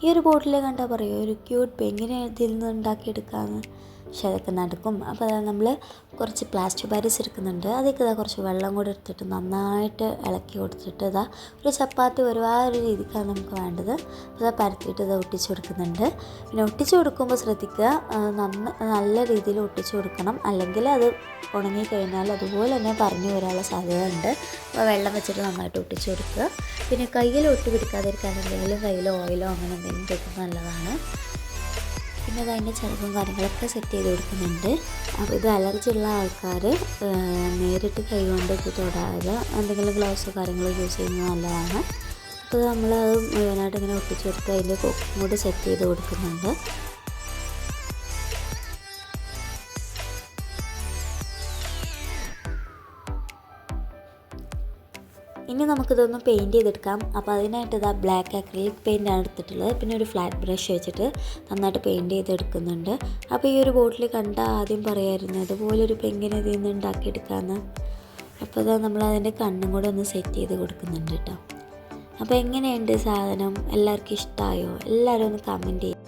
ഈ ഒരു ബോട്ടിൽ കണ്ടാൽ പറയുമോ ഒരു ക്യൂട്ട് പെങ്ങിനെ ഇതിൽ നിന്ന് ഉണ്ടാക്കിയെടുക്കാമെന്ന്. പക്ഷെ അതൊക്കെ നടക്കും. അപ്പോൾ നമ്മൾ കുറച്ച് പ്ലാസ്റ്റിക് പാരീസ് എടുക്കുന്നുണ്ട്. അതിലേക്ക് കുറച്ച് വെള്ളം കൂടി എടുത്തിട്ട് നന്നായിട്ട് ഇളക്കി കൊടുത്തിട്ട് ഒരു ചപ്പാത്തി ആ ഒരു രീതിക്കാണ് നമുക്ക് വേണ്ടത്. അപ്പോൾ പരത്തിയിട്ട് ഒട്ടിച്ച് കൊടുക്കുന്നുണ്ട്. പിന്നെ ഒട്ടിച്ച് കൊടുക്കുമ്പോൾ ശ്രദ്ധിക്കുക, നല്ല രീതിയിൽ ഒട്ടിച്ച് കൊടുക്കണം. അല്ലെങ്കിൽ അത് ഉണങ്ങിക്കഴിഞ്ഞാൽ അതുപോലെ തന്നെ പറഞ്ഞു വരാനുള്ള സാധ്യത ഉണ്ട്. അപ്പോൾ വെള്ളം വെച്ചിട്ട് നന്നായിട്ട് ഒട്ടിച്ച് കൊടുക്കുക. പിന്നെ കയ്യിൽ ഒട്ടി പിടിക്കാതിരിക്കാൻ എന്തെങ്കിലും കയ്യിലോ ഓയിലോ അങ്ങനെ എന്തെങ്കിലും തേക്കുന്നത് നല്ലതാണ്. പിന്നെ അതിൻ്റെ ചിലവും കാര്യങ്ങളൊക്കെ സെറ്റ് ചെയ്ത് കൊടുക്കുന്നുണ്ട്. അപ്പോൾ ഇത് അലർജി ഉള്ള ആൾക്കാർ നേരിട്ട് കൈ കൊണ്ട് ഇത് തൊടാതെ എന്തെങ്കിലും ഗ്ലൗസോ കാര്യങ്ങളോ യൂസ് ചെയ്യുന്നത് നല്ലതാണ്. അപ്പോൾ നമ്മൾ അത് മുഴുവനായിട്ട് ഇങ്ങനെ ഒട്ടിച്ച് കൊടുത്ത് അതിൻ്റെ കൊക്കും കൂടി സെറ്റ് ചെയ്ത് കൊടുക്കുന്നുണ്ട്. ഇനി നമുക്കിതൊന്ന് പെയിൻറ്റ് ചെയ്തെടുക്കാം. അപ്പോൾ അതിനായിട്ട് ബ്ലാക്ക് അക്രിലിക് പെയിൻ്റാണ് എടുത്തിട്ടുള്ളത്. പിന്നെ ഒരു ഫ്ലാറ്റ് ബ്രഷ് വെച്ചിട്ട് നന്നായിട്ട് പെയിൻറ്റ് ചെയ്തെടുക്കുന്നുണ്ട്. അപ്പോൾ ഈ ഒരു ബോട്ടിൽ കണ്ടാൽ ആദ്യം പറയായിരുന്നു ഇതുപോലൊരു പെങ്ങിനെ ഇതിൽ നിന്ന് ഉണ്ടാക്കിയെടുക്കാമെന്ന്. അപ്പോൾ നമ്മൾ അതിൻ്റെ കണ്ണും കൂടെ ഒന്ന് സെറ്റ് ചെയ്ത് കൊടുക്കുന്നുണ്ട് കേട്ടോ. അപ്പോൾ എങ്ങനെയുണ്ട് സാധനം? എല്ലാവർക്കും ഇഷ്ടമായോ? എല്ലാവരും ഒന്ന് കമൻറ്റ് ചെയ്യും.